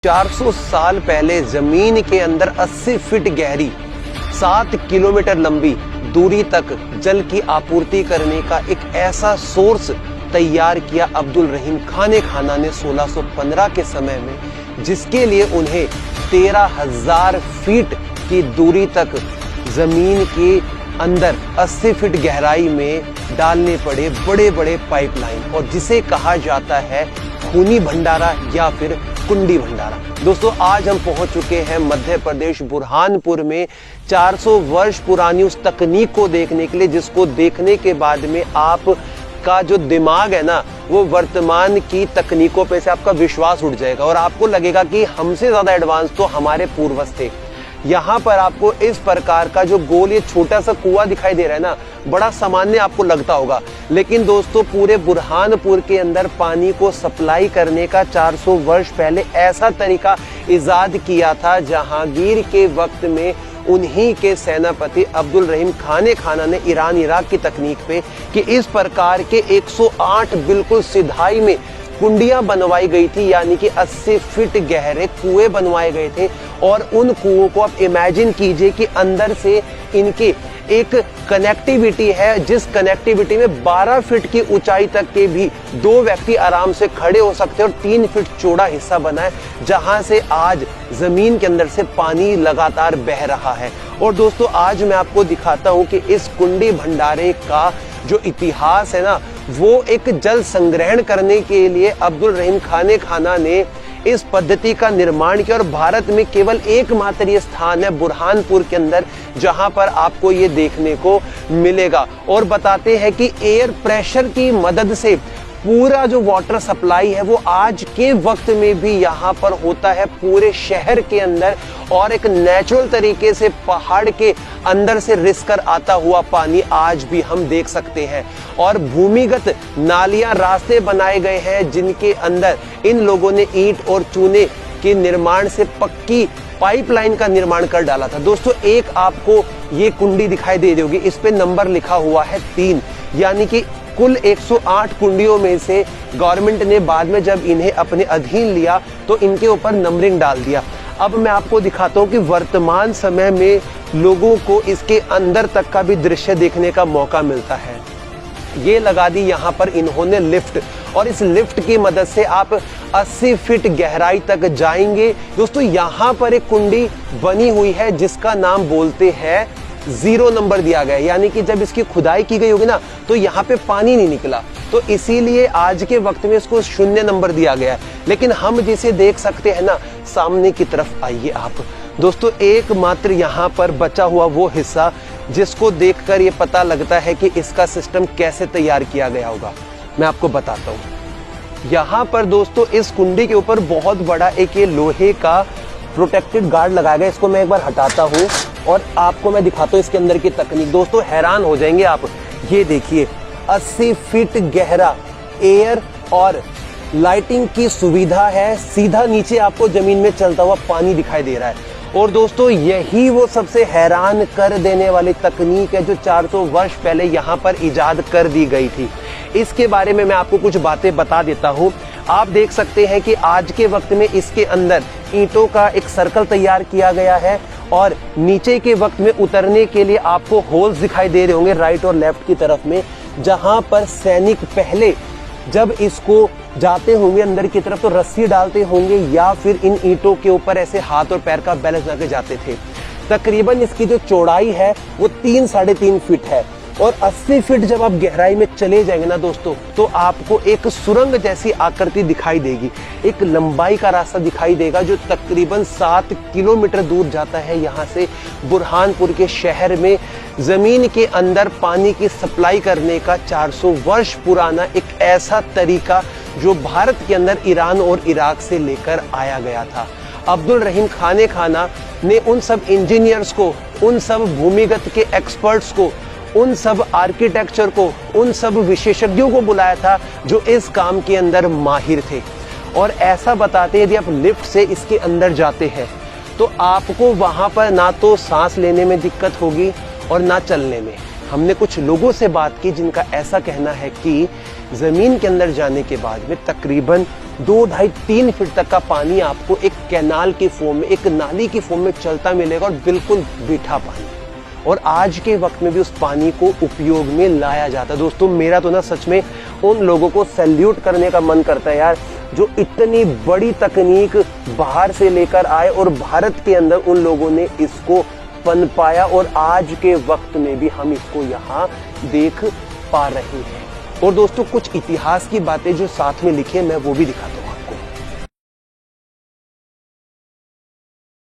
400 साल पहले जमीन के अंदर 80 फीट गहरी 7 किलोमीटर लंबी दूरी तक जल की आपूर्ति करने का एक ऐसा सोर्स तैयार किया अब्दुल रहीम खाने खाना ने 1615 के समय में, जिसके लिए उन्हें 13,000 फीट की दूरी तक जमीन के अंदर 80 फीट गहराई में डालने पड़े बड़े बड़े पाइपलाइन, और जिसे कहा जाता है खूनी भंडारा या फिर कुंडी भंडारा। दोस्तों, आज हम पहुंच चुके हैं मध्य प्रदेश बुरहानपुर में 400 वर्ष पुरानी उस तकनीक को देखने के लिए, जिसको देखने के बाद में आप का जो दिमाग है ना, वो वर्तमान की तकनीकों पे से आपका विश्वास उठ जाएगा और आपको लगेगा कि हमसे ज्यादा एडवांस तो हमारे पूर्वज थे। यहाँ पर आपको इस प्रकार का जो गोल ये छोटा सा कुआं दिखाई दे रहा है ना, बड़ा सामान्य आपको लगता होगा, लेकिन दोस्तों पूरे बुरहानपुर के अंदर पानी को सप्लाई करने का 400 वर्ष पहले ऐसा तरीका इजाद किया था। जहांगीर के वक्त में उन्हीं के सेनापति अब्दुल रहीम खाने खाना ने ईरान इराक की तकनीक पे कि इस प्रकार के 108 बिल्कुल सिधाई में कुंडियां बनवाई गई थी, यानी कि 80 फीट गहरे कुएं बनवाए गए थे। और उन कुओं को आप इमेजिन कीजिए कि अंदर से इनके एक कनेक्टिविटी है, जिस कनेक्टिविटी में 12 फीट की ऊंचाई तक के भी 2 व्यक्ति आराम से खड़े हो सकते हैं, और 3 फीट चौड़ा हिस्सा बना है, जहां से आज जमीन के अंदर से पानी लगातार बह रहा है। और दोस्तों, आज मैं आपको दिखाता हूं कि इस कुंडी भंडारे का जो इतिहास है ना, वो एक जल संग्रहण करने के लिए अब्दुल रहीम खाने खाना ने इस पद्धति का निर्माण किया। और भारत में केवल एकमात्र ये स्थान है बुरहानपुर के अंदर जहां पर आपको ये देखने को मिलेगा। और बताते हैं कि एयर प्रेशर की मदद से पूरा जो वाटर सप्लाई है वो आज के वक्त में भी यहाँ पर होता है पूरे शहर के अंदर, और एक नेचुरल तरीके से पहाड़ के अंदर से रिस कर आता हुआ पानी आज भी हम देख सकते हैं। और भूमिगत नालियां, रास्ते बनाए गए हैं, जिनके अंदर इन लोगों ने ईंट और चूने के निर्माण से पक्की पाइपलाइन का निर्माण कर डाला था। दोस्तों, एक आपको ये कुंडी दिखाई दे रही होगी, इस पे नंबर लिखा हुआ है 3, यानी कि कुल 108 कुंडियों में से गवर्नमेंट ने बाद में जब इन्हें अपने अधीन लिया तो इनके ऊपर नंबरिंग डाल दिया। अब मैं आपको दिखाता हूं कि वर्तमान समय में लोगों को इसके अंदर तक का भी दृश्य देखने का मौका मिलता है। ये लगा दी यहाँ पर इन्होंने लिफ्ट, और इस लिफ्ट की मदद से आप 80 फीट गहराई तक जाएंगे। दोस्तों, यहाँ पर एक कुंडी बनी हुई है जिसका नाम बोलते हैं 0 नंबर दिया गया है, यानी कि जब इसकी खुदाई की गई होगी ना तो यहाँ पे पानी नहीं निकला, तो इसीलिए आज के वक्त में इसको 0 नंबर दिया गया है। लेकिन हम जिसे देख सकते हैं ना, सामने की तरफ आइए आप दोस्तों, एकमात्र यहाँ पर बचा हुआ वो हिस्सा जिसको देखकर ये पता लगता है कि इसका सिस्टम कैसे तैयार किया गया होगा, मैं आपको बताता हूँ। यहाँ पर दोस्तों इस कुंडी के ऊपर बहुत बड़ा एक ये लोहे का प्रोटेक्टेड गार्ड लगाया गया। इसको मैं एक बार हटाता हूँ और आपको मैं दिखाता हूँ इसके अंदर की तकनीक। दोस्तों, हैरान हो जाएंगे आप, ये देखिए 80 फीट गहरा एयर और लाइटिंग की सुविधा है, सीधा नीचे आपको जमीन में चलता हुआ पानी दिखाई दे रहा है। और दोस्तों, यही वो सबसे हैरान कर देने वाली तकनीक है जो 400 वर्ष पहले यहाँ पर इजाद कर दी गई थी। इसके बारे में मैं आपको कुछ बातें बता देता हूँ। आप देख सकते हैं कि आज के वक्त में इसके अंदर ईंटों का एक सर्कल तैयार किया गया है, और नीचे के वक्त में उतरने के लिए आपको होल्स दिखाई दे रहे होंगे राइट और लेफ्ट की तरफ में, जहां पर सैनिक पहले जब इसको जाते होंगे अंदर की तरफ तो रस्सी डालते होंगे, या फिर इन ईंटों के ऊपर ऐसे हाथ और पैर का बैलेंस बना के जाते थे। तकरीबन इसकी जो चौड़ाई है वो 3-3.5 फीट है, और 80 फीट जब आप गहराई में चले जाएंगे ना दोस्तों, तो आपको एक सुरंग जैसी आकृति दिखाई देगी, एक लंबाई का रास्ता दिखाई देगा जो तकरीबन 7 किलोमीटर दूर जाता है यहाँ से बुरहानपुर के शहर में। जमीन के अंदर पानी की सप्लाई करने का 400 वर्ष पुराना एक ऐसा तरीका जो भारत के अंदर ईरान और इराक से लेकर आया गया था। अब्दुल रहीम खाने खाना ने उन सब इंजीनियर्स को, उन सब भूमिगत के एक्सपर्ट्स को, उन सब आर्किटेक्चर को, उन सब विशेषज्ञों को बुलाया था जो इस काम के अंदर माहिर थे। और ऐसा बताते हैं, यदि आप लिफ्ट से इसके अंदर जाते हैं तो आपको वहां पर ना तो सांस लेने में दिक्कत होगी और ना चलने में। हमने कुछ लोगों से बात की जिनका ऐसा कहना है कि जमीन के अंदर जाने के बाद में तकरीबन 2-2.5-3 फीट तक का पानी आपको एक कैनाल के फॉर्म में, एक नाली की फॉर्म में चलता मिलेगा, और बिल्कुल मीठा पानी। और आज के वक्त में भी उस पानी को उपयोग में लाया जाता है। दोस्तों मेरा तो ना सच में उन लोगों को सैल्यूट करने का मन करता है यार, जो इतनी बड़ी तकनीक बाहर से लेकर आए और भारत के अंदर उन लोगों ने इसको पनपाया, और आज के वक्त में भी हम इसको यहाँ देख पा रहे हैं। और दोस्तों कुछ इतिहास की बातें जो साथ में लिखी है मैं वो भी दिखाता हूँ।